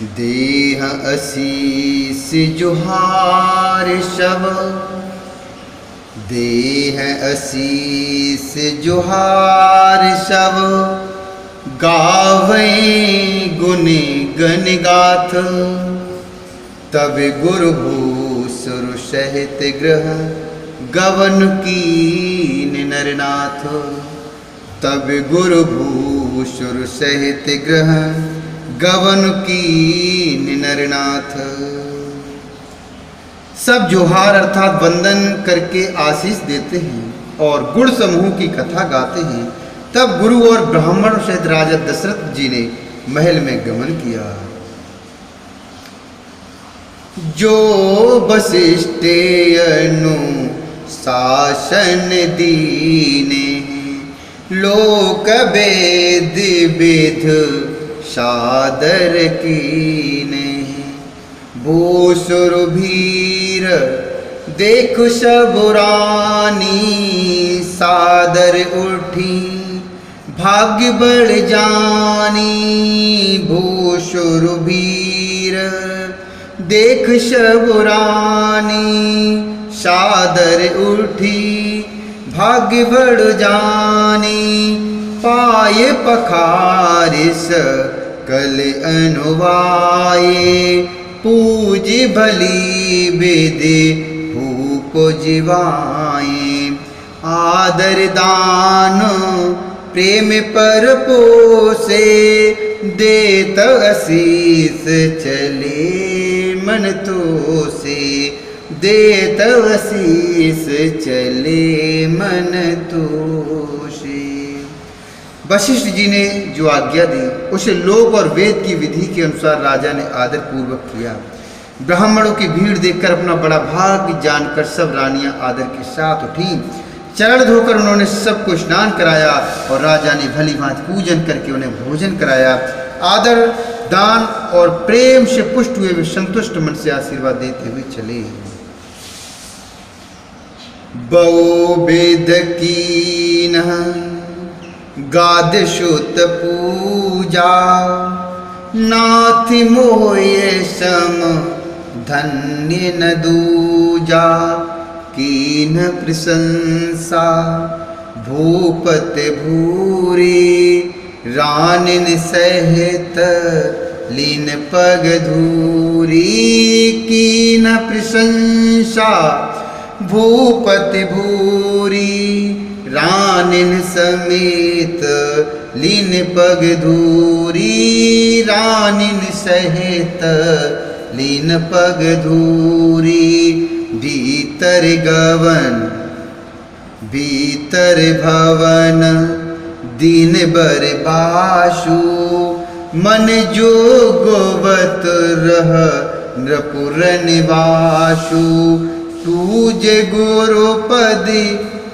देह असीस जुहार शब, देह असीस जुहार शब, गावे गुण गण गाथ। तब गुरु भूसुर सहित ग्रह, गवन कीन नरनाथ। तब गुरु भूसुर सहित ग्रह, गवन कीन नरनाथ। सब जोहार अर्थात वंदन करके आशीष देते हैं और गुण समूह की कथा गाते हैं। तब गुरु और ब्राह्मण सहित राजा दशरथ जी ने महल में गमन किया। जो वशिष्ठ अनु शासन दीने, लोक वेद विध सादर कीने। भूसुर भीर देख सब रानी, सादर उठी भाग्य बढ़ जानी। भूसुर भीर देख सब रानी, सादर उठी भाग्य बढ़ जानी। पाए पखारिस कल अनुवाये, पूज भली विधि भूप जिवाए। आदर दान प्रेम पर पोसे, देत आशीष चले मन तो से। देत आशीष चले मन तो से। वशिष्ठ जी ने जो आज्ञा दी उसे लोक और वेद की विधि के अनुसार राजा ने आदर पूर्वक किया। ब्राह्मणों की भीड़ देखकर अपना बड़ा भाग्य जानकर सब रानियां आदर के साथ उठी। चरण धोकर उन्होंने सबको स्नान कराया और राजा ने भली भांति पूजन करके उन्हें भोजन कराया। आदर दान और प्रेम से पुष्ट हुए वे संतुष्ट मन से आशीर्वाद देते हुए चले। बहुविध कीन गाद सुत पूजा, नाथ मोये सम धन्य न दूजा। कीन प्रशंसा भूपत भूरी, रानिन सहित लीन पग धूरी। कीन प्रशंसा भूपत भूरी, रानिन समेत लीन पग धूरी। रानिन सहित लीन पग धूरी। भीतर गवन भीतर भवन, दिन बर बाशु। मन जोगवत रह नृपुर निवासु। तूजे गुरुपदी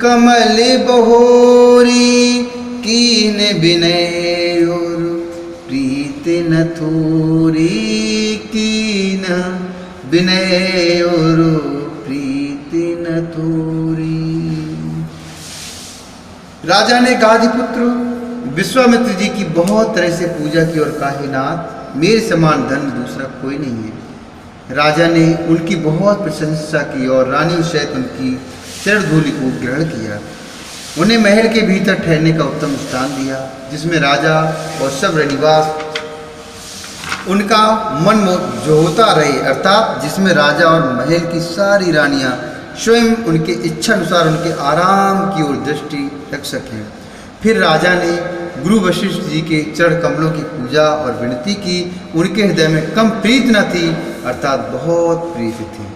कमल बहोरी, कीन विनय और प्रीत न थोरी। कीन विनय और प्रीत न थोरी। राजा ने गाधिपुत्र विश्वामित्र जी की बहुत तरह से पूजा की और कहा, नाथ मेरे समान धन दूसरा कोई नहीं है। राजा ने उनकी बहुत प्रशंसा की और रानी सहित उनकी चरण धूलि को ग्रहण किया। उन्हें महल के भीतर ठहरने का उत्तम स्थान दिया, जिसमें राजा और सब रनिवास उनका मन जोहता रहे, अर्थात जिसमें राजा और महल की सारी रानियां स्वयं उनके इच्छा अनुसार उनके आराम की ओर दृष्टि रख सकें। फिर राजा ने गुरु वशिष्ठ जी के चरण कमलों की पूजा और विनती की। उनके हृदय में कम प्रीत न थी, अर्थात बहुत प्रीत थी।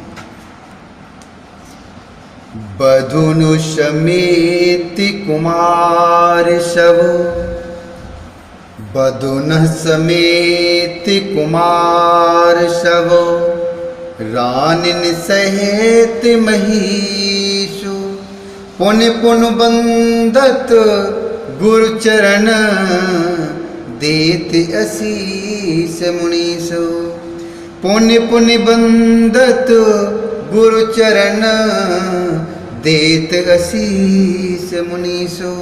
बधुनु समेत कुमार शव, बधुन समेत कुमार शव। रानिन सहित महीषु, पुन पुन बंदत गुरु चरण। देत आशीष मुनीषु, पुन पुन बंदत गुरु चरण। देत आशीष मुनीषु।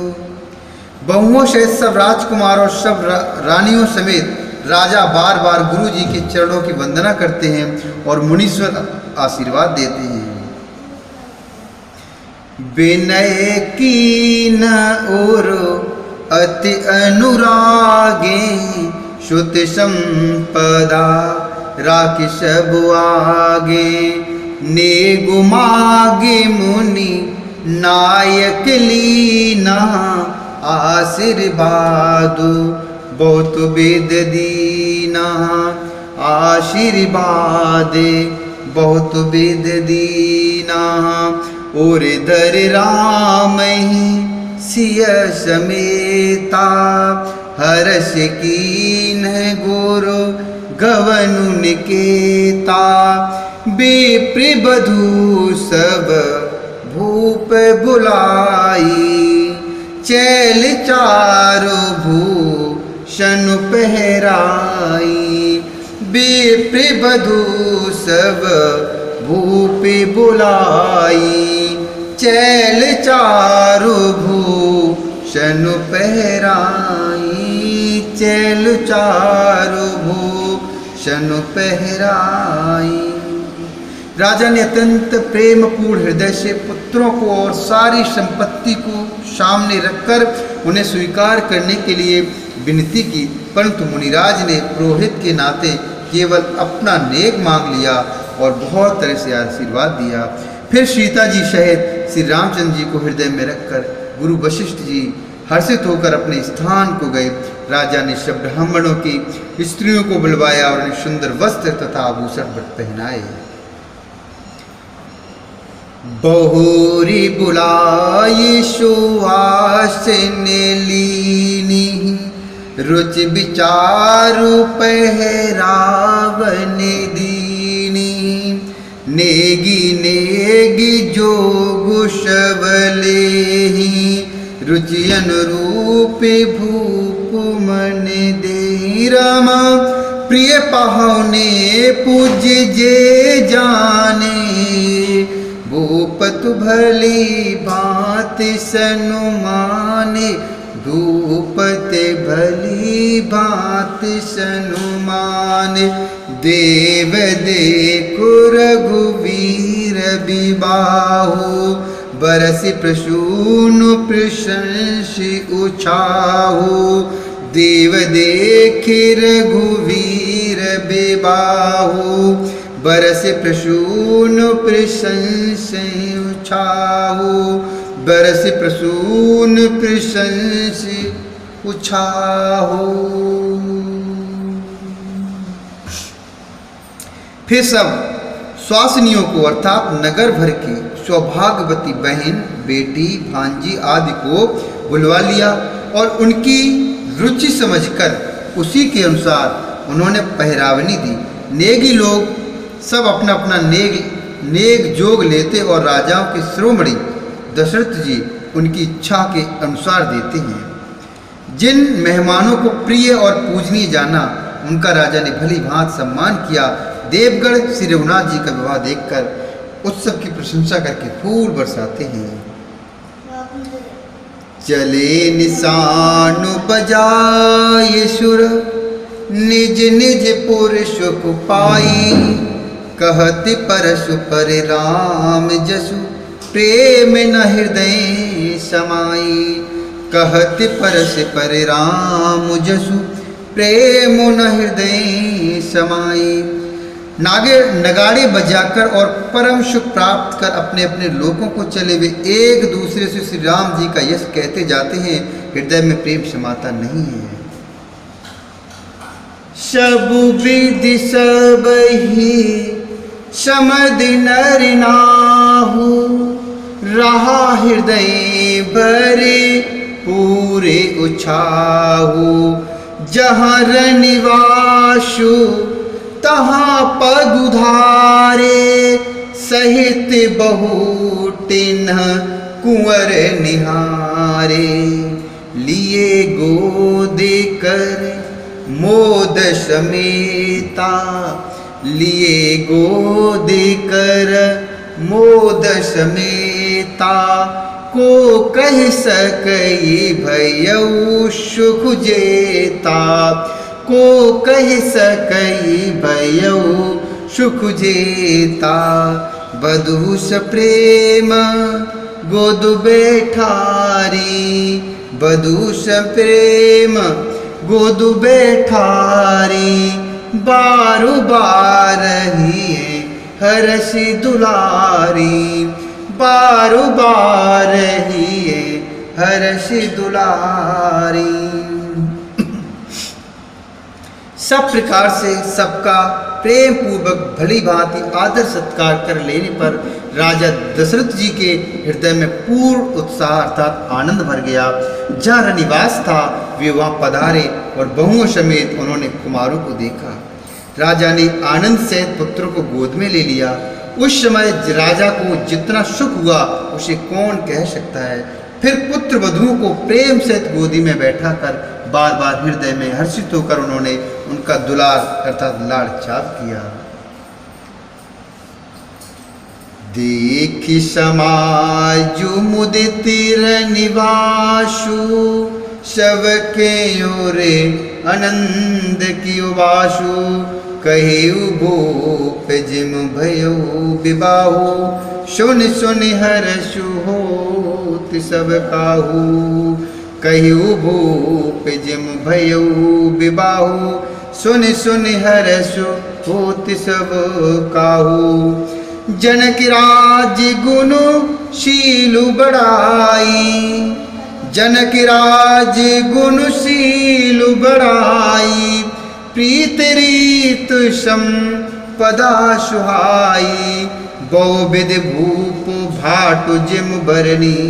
बहुओं से सब राजकुमार और सब रानियों समेत राजा बार बार गुरु जी के चरणों की वंदना करते हैं और मुनीश्वर आशीर्वाद देते हैं। विनय कीन और अति अनुरागे श्रुत संपदा राखि सब आगे। नेगु मागे मुनि नायक लीना आशीर्वादो बहुत वेद दीना। आशीर्वाद बहुत वेद दीना। और धर राम ही सिय समेता हर्ष कीन गुरु गवनु निकेता। विप्र बधू सब भूप बुलाई चैल चारो भूषण पहराई। विप्र बधू सब भूप बुलाई चैल चारो भूषण पहराई। चैल चारो भूषण पहराई। राजा ने अत्यंत प्रेम पूर्ण हृदय से पुत्रों को और सारी संपत्ति को सामने रखकर उन्हें स्वीकार करने के लिए विनती की, परंतु मुनिराज ने पुरोहित के नाते केवल अपना नेक मांग लिया और बहुत तरह से आशीर्वाद दिया। फिर सीता जी सहित श्री रामचंद्र जी को हृदय में रखकर गुरु वशिष्ठ जी हर्षित होकर अपने स्थान को गए। राजा ने सब ब्राह्मणों की स्त्रियों को बुलवाया और उन्हें सुंदर वस्त्र तथा आभूषण पहनाए। बहुरी बुलाई सुवासन लीनी रुचि विचारु पहरावन दीनी। नेगी नेगी जोगु सबले रुचि अनुरूप भूप मन दे। रामा प्रिय पाहुने पूज्य जे जाने भूपतु भली बात सनुमाने। धूपत भली बात सनुमान। देव देखो रघुवीर विबाहु बरस प्रसून प्रशंसि उछाहु। देव देखे रघुवीर विबाहु बरस प्रसून प्रशंसि उछाहु। बरस प्रसून प्रशंसि उछाहु। फिर सब स्वासनियों को अर्थात नगर भर की सौभाग्यवती बहन बेटी भांजी आदि को बुलवा लिया और उनकी रुचि समझकर उसी के अनुसार उन्होंने पहरावनी दी। नेगी लोग सब अपना अपना नेग जोग लेते और राजाओं के शिरोमणि दशरथ जी उनकी इच्छा के अनुसार देते हैं। जिन मेहमानों को प्रिय और पूजनीय जाना उनका राजा ने भली भांति सम्मान किया। देवगढ़ श्री रघुनाथ जी का विवाह देखकर उत्सव की प्रशंसा करके फूल बरसाते हैं। चले निशानु बजाए सुर निज निज पुरुष को पाई। कहति परशु पर राम जसु प्रेम न हृदय समाई। कहति परस पर राम जसु प्रेम न हृदय समाई। नगाड़े बजाकर और परम सुख प्राप्त कर अपने अपने लोगों को चले वे एक दूसरे से श्री राम जी का यश कहते जाते हैं। हृदय में प्रेम समाता नहीं है। सब विधि सब ही समद नर नाहु। रहा हृदय भरे पूरे उछाहु। जहाँ रनिवासु तहाँ पग उधारे। सहित बहुटिन कुंवर निहारे। लिए गोद कर मोद समेता। लिए गोद कर मोद समेता। को कह सकई भयउ सुख जेता। को कह सकई भयऊ सुख जेता, बधूस प्रेम गोद बैठारी, बधूस प्रेम गोद बैठारी, बारू बार ही हर्षि दुलारी, बारू बार ही हर्षि दुलारी। सब प्रकार से सबका प्रेम पूर्वक भली भांति आदर सत्कार कर लेने पर राजा दशरथ जी के हृदय में पूर्ण उत्साह अर्थात आनंद भर गया। जहाँ रनिवास था वे वहाँ पधारे और बहुओं समेत उन्होंने कुमारों को देखा। राजा ने आनंद सहित पुत्रों को गोद में ले लिया। उस समय राजा को जितना सुख हुआ उसे कौन कह सकता है। फिर पुत्र वधुओं को प्रेम सहित गोदी में बैठा कर बार बार हृदय में हर्षित होकर उन्होंने उनका दुलार अर्थात लाड़ चाप किया। देखी समाज मुदित रनिवासु, सबके ओरे आनंद की वासु, कहेउ भूप जिम भयो विबाहु, सुन सुन हर्षु होत सब काहू, कहिउ भूप जिम भयो विबाहु, सुन सुन हर्षु होत सब काहू। जनक राज गुण शीलु बड़ाई, जनक राज गुण शीलु बड़ाई, प्रीत रीत संपदा सुहाई, बहुविध भूप भाटु जिम बरनी,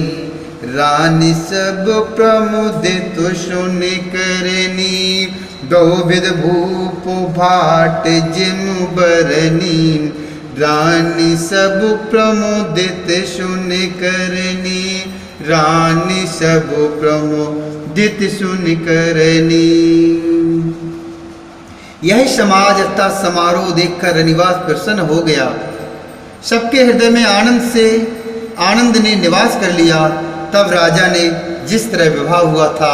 रानी सब प्रमुदित सुन करनी, बहुविध भूप भाट जिम बरनी, रानी सब प्रमुदित सुन करनी, रानी सब प्रमुदित सुन करनी। यह समाज अर्थात समारोह देखकर रनिवास प्रसन्न हो गया। सबके हृदय में आनंद ने निवास कर लिया। तब राजा ने जिस तरह विवाह हुआ था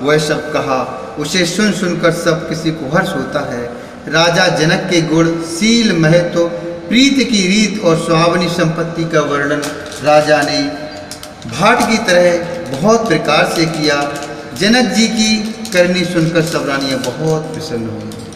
वह सब कहा। उसे सुन सुनकर सब किसी को हर्ष होता है। राजा जनक के गुण, शील, महत्व, प्रीति की रीत और सुहावनी संपत्ति का वर्णन राजा ने भाट की तरह बहुत प्रकार से किया। जनक जी की करनी सुनकर सब रानियां बहुत प्रसन्न हुई।